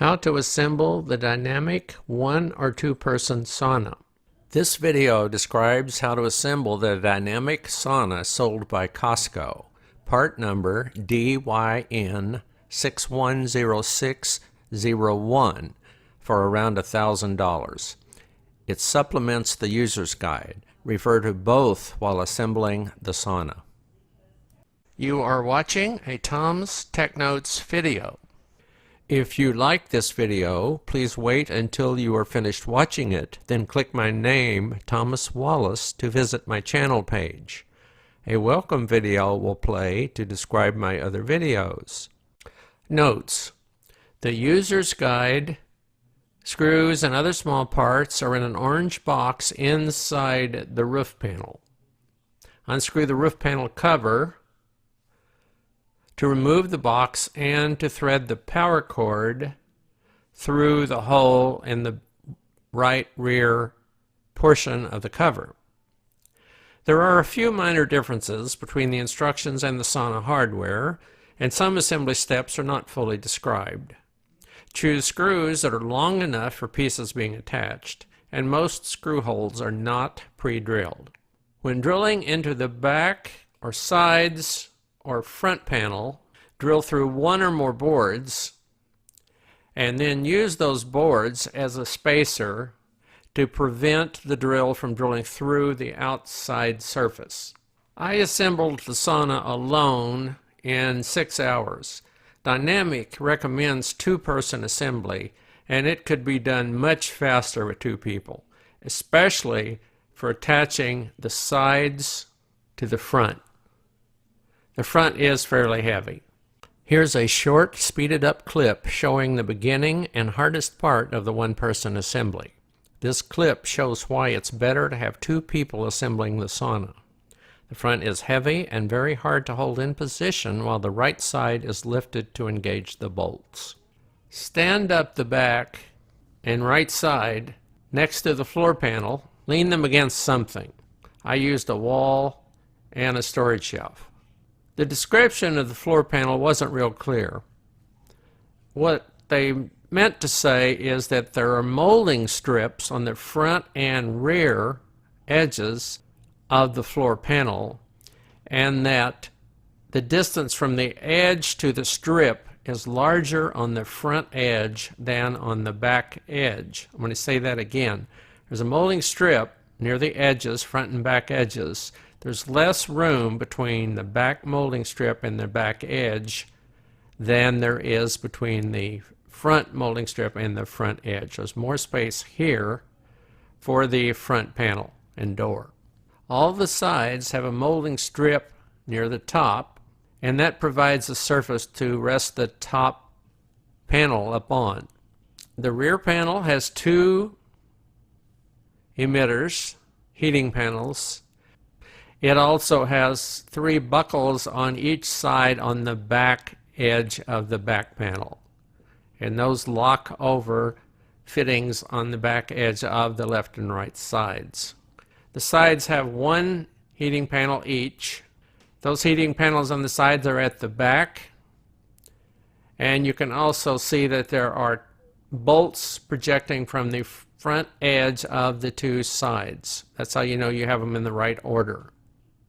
How to assemble the dynamic one or two person sauna. This video describes how to assemble the dynamic sauna sold by Costco. Part number DYN610601 for around $1,000. It supplements the user's guide. Refer to both while assembling the sauna. You are watching a Tom's Tech Notes video. If you like this video, please wait until you are finished watching it, then click my name, Thomas Wallace, to visit my channel page. A welcome video will play to describe my other videos. Notes: the user's guide, screws, and other small parts are in an orange box inside the roof panel. Unscrew the roof panel cover to remove the box and to thread the power cord through the hole in the right rear portion of the cover. There are a few minor differences between the instructions and the sauna hardware, and some assembly steps are not fully described. Choose screws that are long enough for pieces being attached, and most screw holes are not pre-drilled. When drilling into the back or sides or front panel, drill through one or more boards and then use those boards as a spacer to prevent the drill from drilling through the outside surface. I assembled the sauna alone in 6 hours. Dynamic recommends two-person assembly, and it could be done much faster with two people, especially for attaching the sides to the front. The front is fairly heavy. Here's a short, speeded-up clip showing the beginning and hardest part of the one-person assembly. This clip shows why it's better to have two people assembling the sauna. The front is heavy and very hard to hold in position while the right side is lifted to engage the bolts. Stand up the back and right side next to the floor panel. Lean them against something. I used a wall and a storage shelf. The description of the floor panel wasn't real clear. What they meant to say is that there are molding strips on the front and rear edges of the floor panel, and that the distance from the edge to the strip is larger on the front edge than on the back edge. I'm going to say that again. There's a molding strip near the edges, front and back edges. There's less room between the back molding strip and the back edge than there is between the front molding strip and the front edge. There's more space here for the front panel and door. All the sides have a molding strip near the top, and that provides a surface to rest the top panel upon. The rear panel has two emitters, heating panels. It also has 3 buckles on each side on the back edge of the back panel, and those lock over fittings on the back edge of the left and right sides. The sides have 1 heating panel each. Those heating panels on the sides are at the back, and you can also see that there are bolts projecting from the front edge of the 2 sides. That's how you know you have them in the right order.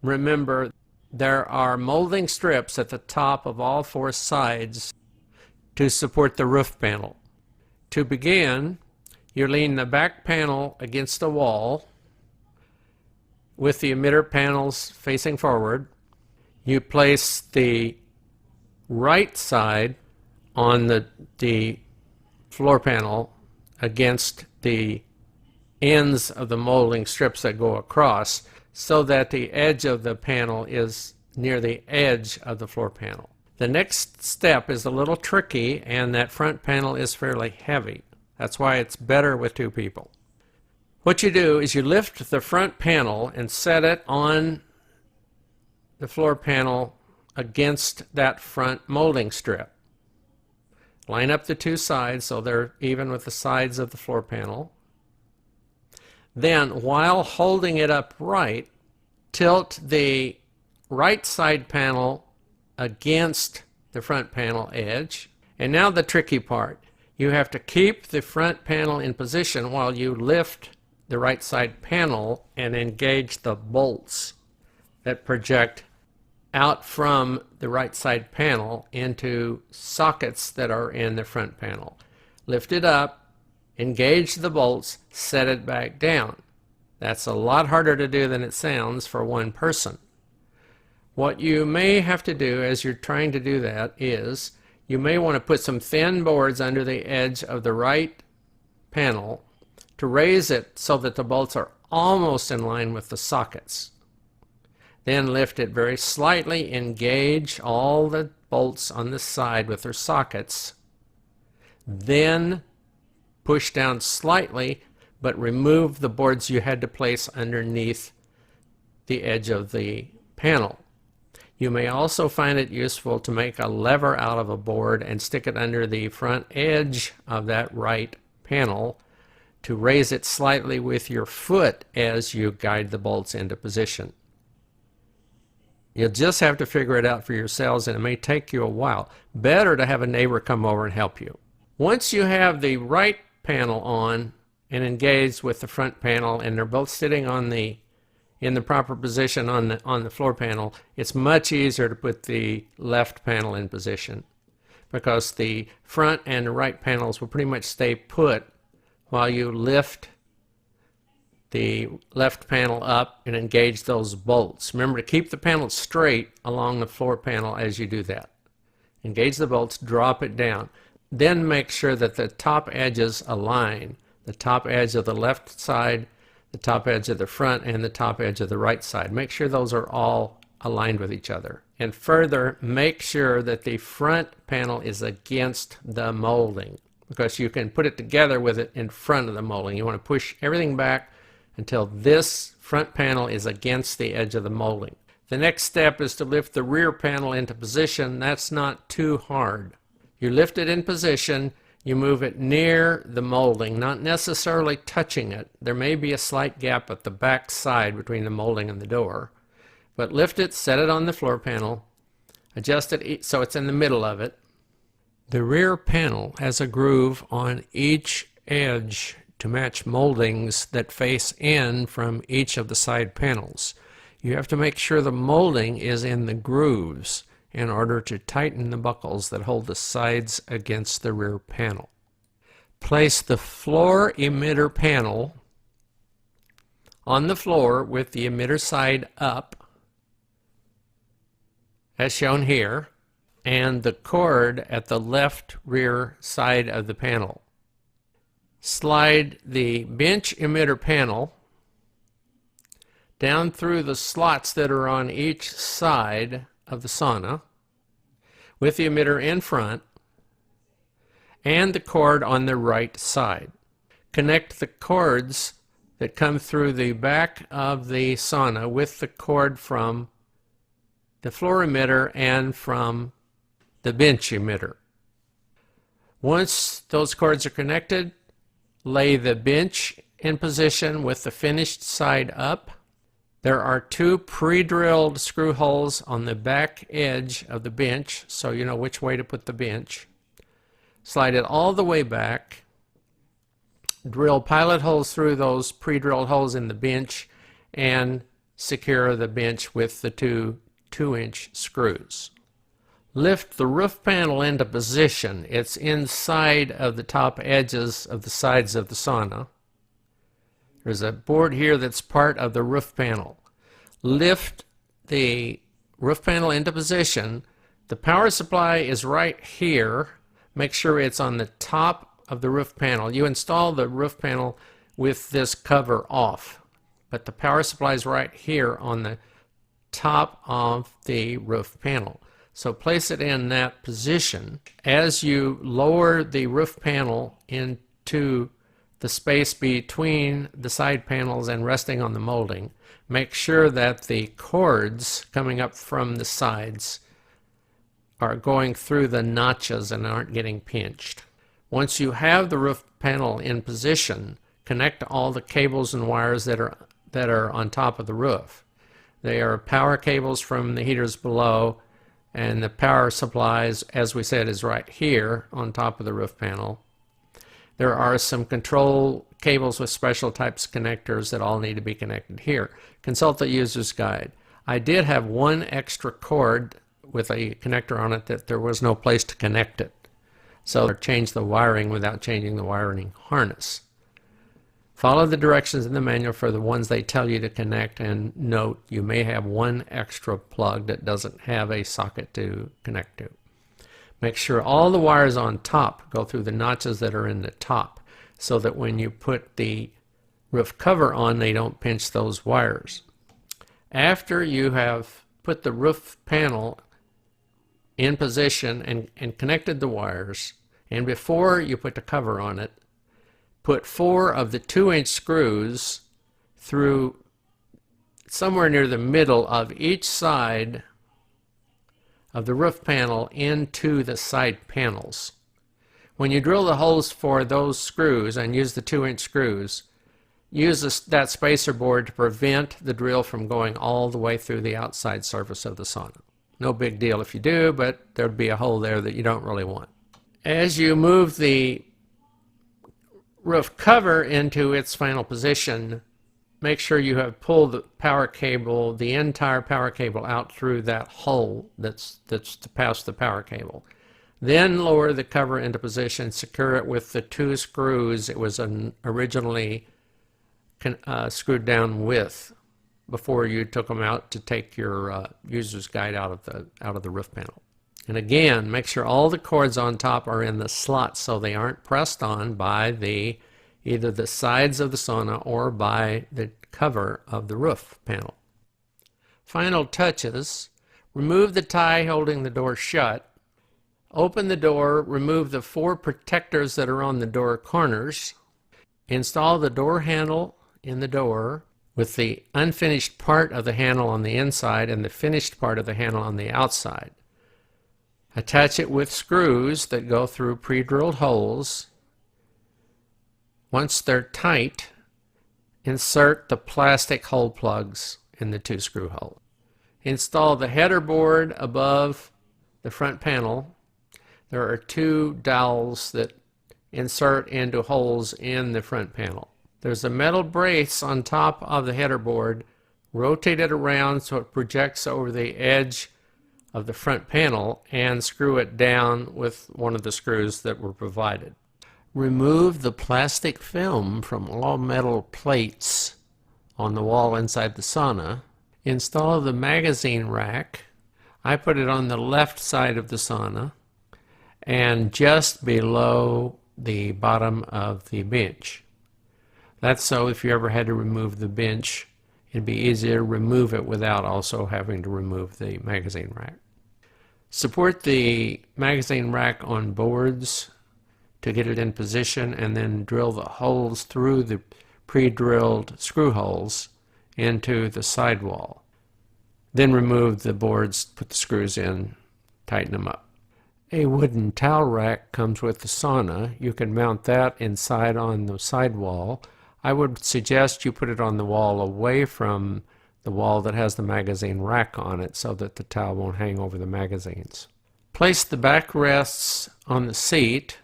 Remember, there are molding strips at the top of all 4 sides to support the roof panel. To begin, you lean the back panel against the wall with the emitter panels facing forward. You place the right side on the floor panel against the ends of the molding strips that go across, so that the edge of the panel is near the edge of the floor panel. The next step is a little tricky, and that front panel is fairly heavy. That's why it's better with two people. What you do is you lift the front panel and set it on the floor panel against that front molding strip. Line up the 2 sides so they're even with the sides of the floor panel. Then, while holding it upright, tilt the right side panel against the front panel edge. And now the tricky part. You have to keep the front panel in position while you lift the right side panel and engage the bolts that project out from the right side panel into sockets that are in the front panel. Lift it up, engage the bolts, set it back down. That's a lot harder to do than it sounds for one person. What you may have to do as you're trying to do that is you may want to put some thin boards under the edge of the right panel to raise it so that the bolts are almost in line with the sockets. Then lift it very slightly, engage all the bolts on the side with their sockets, then push down slightly, but remove the boards you had to place underneath the edge of the panel. You may also find it useful to make a lever out of a board and stick it under the front edge of that right panel to raise it slightly with your foot as you guide the bolts into position. You'll just have to figure it out for yourselves, and it may take you a while. Better to have a neighbor come over and help you. Once you have the right panel on and engaged with the front panel, and they're both sitting in the proper position on the floor panel, it's much easier to put the left panel in position, because the front and the right panels will pretty much stay put while you lift the left panel up and engage those bolts. Remember to keep the panel straight along the floor panel as you do that. Engage the bolts, drop it down. Then make sure that the top edges align. The top edge of the left side, the top edge of the front, and the top edge of the right side. Make sure those are all aligned with each other. And further, make sure that the front panel is against the molding, because you can put it together with it in front of the molding. You want to push everything back until this front panel is against the edge of the molding. The next step is to lift the rear panel into position. That's not too hard. You lift it in position, you move it near the molding, not necessarily touching it. There may be a slight gap at the back side between the molding and the door. But lift it, set it on the floor panel, adjust it so it's in the middle of it. The rear panel has a groove on each edge to match moldings that face in from each of the side panels. You have to make sure the molding is in the grooves in order to tighten the buckles that hold the sides against the rear panel. Place the floor emitter panel on the floor with the emitter side up, as shown here, and the cord at the left rear side of the panel. Slide the bench emitter panel down through the slots that are on each side of the sauna with the emitter in front and the cord on the right side. Connect the cords that come through the back of the sauna with the cord from the floor emitter and from the bench emitter. Once those cords are connected, lay the bench in position with the finished side up. There are two pre-drilled screw holes on the back edge of the bench, so you know which way to put the bench. Slide it all the way back. Drill pilot holes through those pre-drilled holes in the bench and secure the bench with the two 2-inch screws. Lift the roof panel into position. It's inside of the top edges of the sides of the sauna. There's a board here that's part of the roof panel. Lift the roof panel into position. The power supply is right here. Make sure it's on the top of the roof panel. You install the roof panel with this cover off, but the power supply is right here on the top of the roof panel. So place it in that position. As you lower the roof panel into the space between the side panels and resting on the molding, make sure that the cords coming up from the sides are going through the notches and aren't getting pinched. Once you have the roof panel in position, connect all the cables and wires that are on top of the roof. They are power cables from the heaters below, and the power supplies, as we said, is right here on top of the roof panel. There are some control cables with special types of connectors that all need to be connected here. Consult the user's guide. I did have one extra cord with a connector on it that there was no place to connect it. So I changed the wiring without changing the wiring harness. Follow the directions in the manual for the ones they tell you to connect, and note you may have one extra plug that doesn't have a socket to connect to. Make sure all the wires on top go through the notches that are in the top so that when you put the roof cover on, they don't pinch those wires. After you have put the roof panel in position and connected the wires, and before you put the cover on it, put 4 of the 2-inch screws through somewhere near the middle of each side of the roof panel into the side panels. When you drill the holes for those screws and use the 2-inch screws, use that spacer board to prevent the drill from going all the way through the outside surface of the sauna. No big deal if you do, but there'd be a hole there that you don't really want. As you move the roof cover into its final position, make sure you have pulled the power cable, the entire power cable, out through that hole that's to pass the power cable. Then lower the cover into position, secure it with the 2 screws it was originally screwed down with before you took them out to take your user's guide out of the roof panel. And again, make sure all the cords on top are in the slots so they aren't pressed on by either the sides of the sauna or by the cover of the roof panel. Final touches: remove the tie holding the door shut. Open the door, remove the 4 protectors that are on the door corners. Install the door handle in the door with the unfinished part of the handle on the inside and the finished part of the handle on the outside. Attach it with screws that go through pre-drilled holes. Once they're tight, insert the plastic hole plugs in the 2 screw holes. Install the header board above the front panel. There are 2 dowels that insert into holes in the front panel. There's a metal brace on top of the header board. Rotate it around so it projects over the edge of the front panel and screw it down with one of the screws that were provided. Remove the plastic film from all metal plates on the wall inside the sauna. Install the magazine rack. I put it on the left side of the sauna and just below the bottom of the bench. That's so if you ever had to remove the bench, it'd be easier to remove it without also having to remove the magazine rack. Support the magazine rack on boards to get it in position, and then drill the holes through the pre-drilled screw holes into the sidewall. Then remove the boards, put the screws in, tighten them up. A wooden towel rack comes with the sauna. You can mount that inside on the sidewall. I would suggest you put it on the wall away from the wall that has the magazine rack on it so that the towel won't hang over the magazines. Place the backrests on the seat,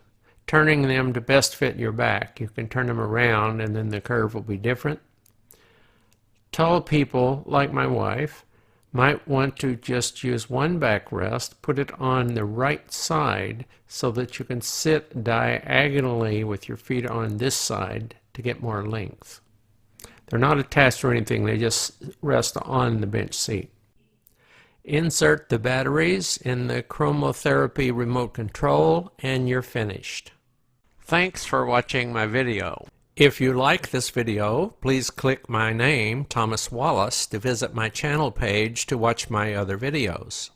turning them to best fit your back. You can turn them around and then the curve will be different. Tall people, like my wife, might want to just use one backrest, put it on the right side so that you can sit diagonally with your feet on this side to get more length. They're not attached or anything, they just rest on the bench seat. Insert the batteries in the chromotherapy remote control and you're finished. Thanks for watching my video. If you like this video, please click my name, Thomas Wallace, to visit my channel page to watch my other videos.